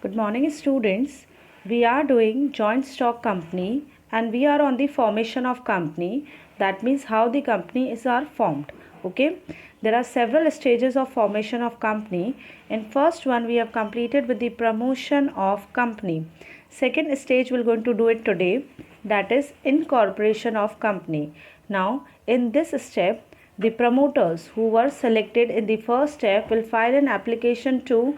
Good morning, students. We are doing joint stock company and we are on the formation of company. That means how the companies are formed. Okay. There are several stages of formation of company. In first one, we have completed with the promotion of company. Second stage, we're going to do it today. That is incorporation of company. Now, in this step, the promoters who were selected in the first step will file an application to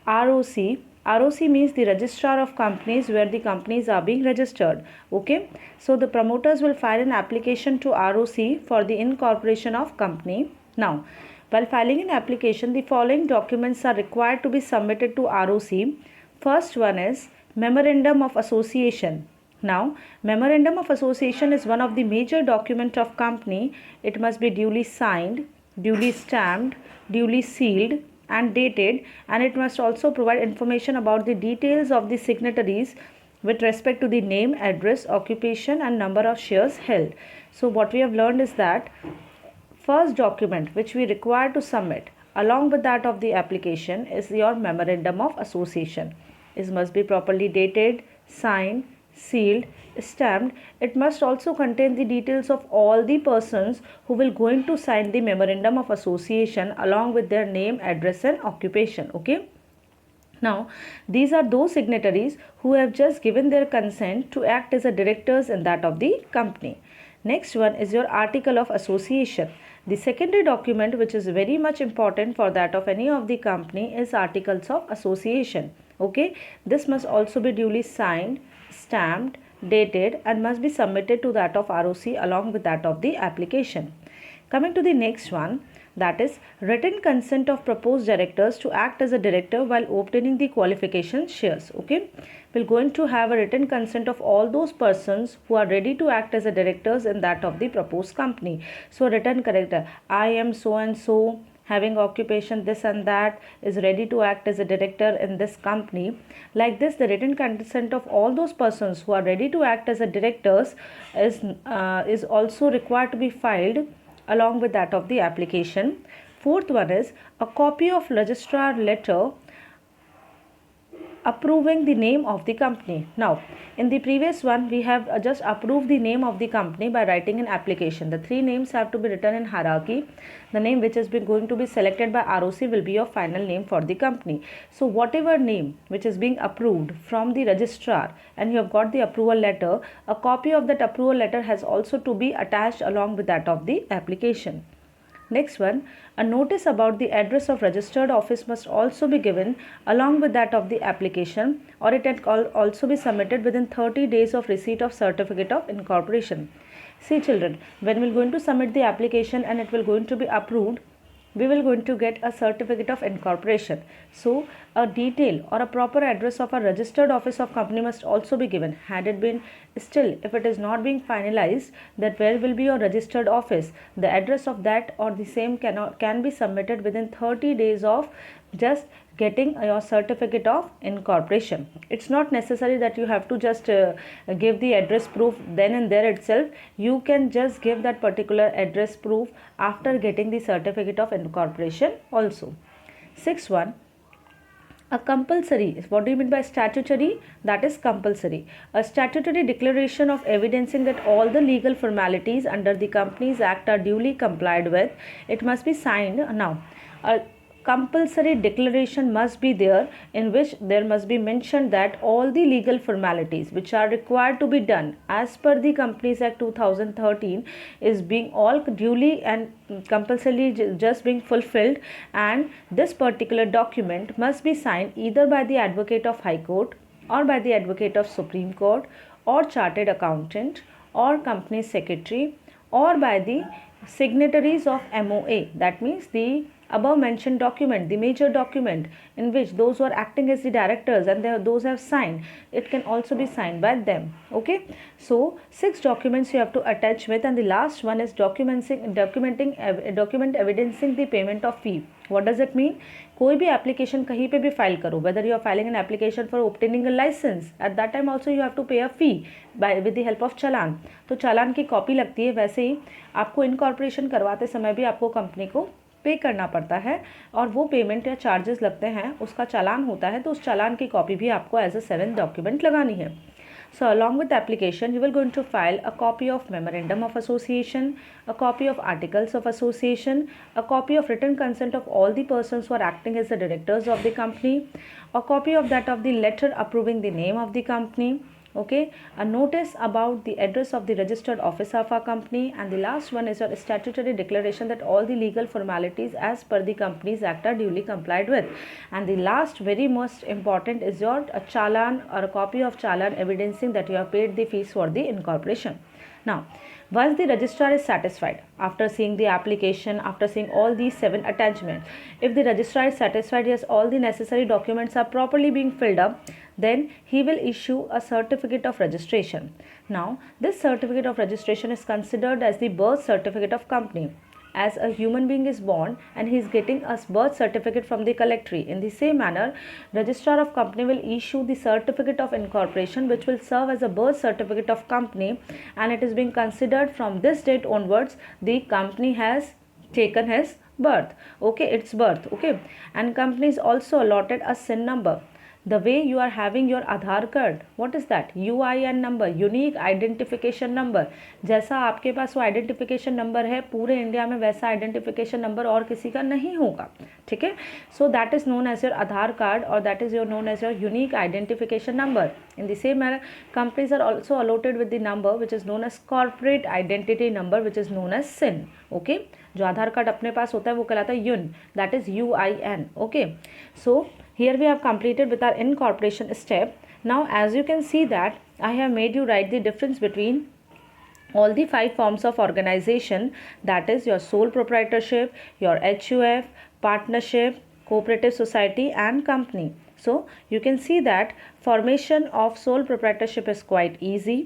ROC. ROC means the registrar of companies where the companies are being registered. Okay. So the promoters will file an application to ROC for the incorporation of company. Now, while filing an application, the following documents are required to be submitted to ROC. First one is Memorandum of Association. Now, Memorandum of Association is one of the major document of company. It must be duly signed, duly stamped, duly sealed and dated, and it must also provide information about the details of the signatories with respect to the name, address, occupation and number of shares held. So what we have learned is that first document which we require to submit along with that of the application is your Memorandum of Association. It must be properly dated, signed, sealed, stamped. It must also contain the details of all the persons who will going to sign the Memorandum of Association along with their name, address and occupation. Okay. Now, these are those signatories who have just given their consent to act as a directors in that of the company. Next one is your Article of Association. The secondary document which is very much important for that of any of the company is Articles of Association. Okay, this must also be duly signed, stamped, dated and must be submitted to that of ROC along with that of the application. Coming to the next one, that is written consent of proposed directors to act as a director while obtaining the qualification shares. Okay, we're going to have a written consent of all those persons who are ready to act as a directors in that of the proposed company. So written character, I am so and so, having occupation this and that, is ready to act as a director in this company. Like this, the written consent of all those persons who are ready to act as a directors is also required to be filed along with that of the application. Fourth one is a copy of registrar letter approving the name of the company. Now, in the previous one, we have just approved the name of the company by writing an application. The three names have to be written in hierarchy. The name which has been going to be selected by ROC will be your final name for the company. So, whatever name which is being approved from the registrar and you have got the approval letter, a copy of that approval letter has also to be attached along with that of the application. Next one, a notice about the address of registered office must also be given along with that of the application, or it can also be submitted within 30 days of receipt of certificate of incorporation. See children, when we are going to submit the application and it will going to be approved, we will going to get a certificate of incorporation. So a detail or a proper address of a registered office of company must also be given. Had it been still, if it is not being finalized, that where will be your registered office, the address of that or the same can be submitted within 30 days of just getting your certificate of incorporation. It's not necessary that you have to just give the address proof then and there itself. You can just give that particular address proof after getting the certificate of incorporation also. Sixth one, a compulsory. What do you mean by statutory? That is compulsory. A statutory declaration of evidencing that all the legal formalities under the Companies Act are duly complied with. It must be signed. Now, a compulsory declaration must be there in which there must be mentioned that all the legal formalities which are required to be done as per the Companies Act 2013 is being all duly and compulsorily just being fulfilled, and this particular document must be signed either by the Advocate of High Court or by the Advocate of Supreme Court or Chartered Accountant or Company Secretary or by the signatories of MOA. That means the above mentioned document, the major document in which those who are acting as the directors and those have signed, it can also be signed by them. Okay, so 6 documents you have to attach with, and the last one is document evidencing the payment of fee. What does it mean? कोई भी application कहीं पे भी file करो, whether you are filing an application for obtaining a license, at that time also you have to pay a fee with the help of चालान. तो चालान की copy लगती है, वैसे ही आपको इनकॉर्पोरेशन करवाते समय भी आपको कंपनी को पे करना पड़ता है और वो पेमेंट या चार्जेस लगते हैं, उसका चालान होता है, तो उस चालान की कॉपी भी आपको एज अ 7th डॉक्यूमेंट लगानी है. So along with the application, you will going to file a copy of memorandum of association, a copy of articles of association, a copy of written consent of all the persons who are acting as the directors of the company, a copy of that of the letter approving the name of the company, okay, a notice about the address of the registered office of our company, and the last one is your statutory declaration that all the legal formalities as per the Companies Act are duly complied with. And the last very most important is your challan or a copy of challan evidencing that you have paid the fees for the incorporation. Now, once the registrar is satisfied, after seeing the application, after seeing all these 7 attachments, if the registrar is satisfied, yes, all the necessary documents are properly being filled up, then he will issue a certificate of registration. Now, this certificate of registration is considered as the birth certificate of company. As a human being is born and he is getting a birth certificate from the collectorate, in the same manner, registrar of company will issue the certificate of incorporation, which will serve as a birth certificate of company, and it is being considered from this date onwards the company has taken his birth, okay, its birth, okay. And company is also allotted a SIN number. The way you are having your Aadhaar card, what is that? UIN number, unique identification number. जैसा आपके पास वो identification number है पूरे India में, वैसा identification number और किसी का नहीं होगा, ठीक है. So that is known as your Aadhaar card और that is your known as your unique identification number. In the same manner, companies are also allotted with the number which is known as corporate identity number, which is known as SIN. Okay, जो आधार card अपने पास होता है वो कहलाता है यून, that is UIN. Okay, so here we have completed with our incorporation step. Now as you can see that I have made you write the difference between all the 5 forms of organization, that is your sole proprietorship, your HUF, partnership, cooperative society and company. So you can see that formation of sole proprietorship is quite easy,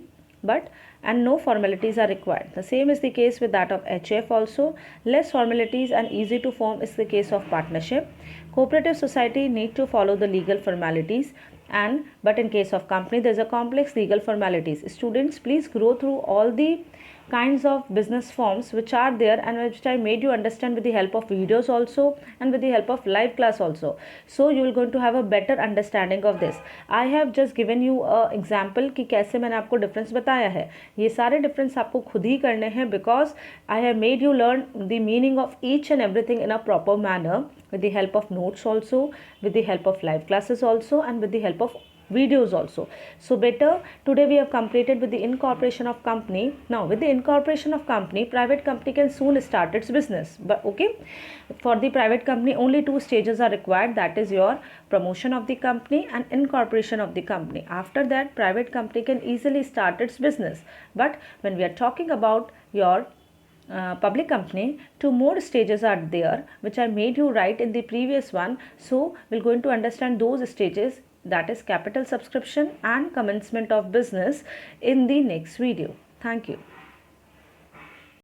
but and no formalities are required. The same is the case with that of HF also. Less formalities and easy to form is the case of partnership. Cooperative society need to follow the legal formalities, and but in case of company there is a complex legal formalities. Students, please go through all the kinds of business forms which are there and which I made you understand with the help of videos also and with the help of live class also. So you will going to have a better understanding of this. I have just given you a example कि कैसे मैंने आपको difference बताया है. ये सारे difference आपको खुद ही करने हैं because I have made you learn the meaning of each and everything in a proper manner with the help of notes also, with the help of live classes also, and with the help of videos also. So better, today we have completed with the incorporation of company. Now with the incorporation of company, private company can soon start its business. But okay, for the private company only 2 stages are required, that is your promotion of the company and incorporation of the company. After that, private company can easily start its business. But when we are talking about your public company, 2 more stages are there which I made you write in the previous one. So we're going to understand those stages, that is capital subscription and commencement of business, in the next video. Thank you.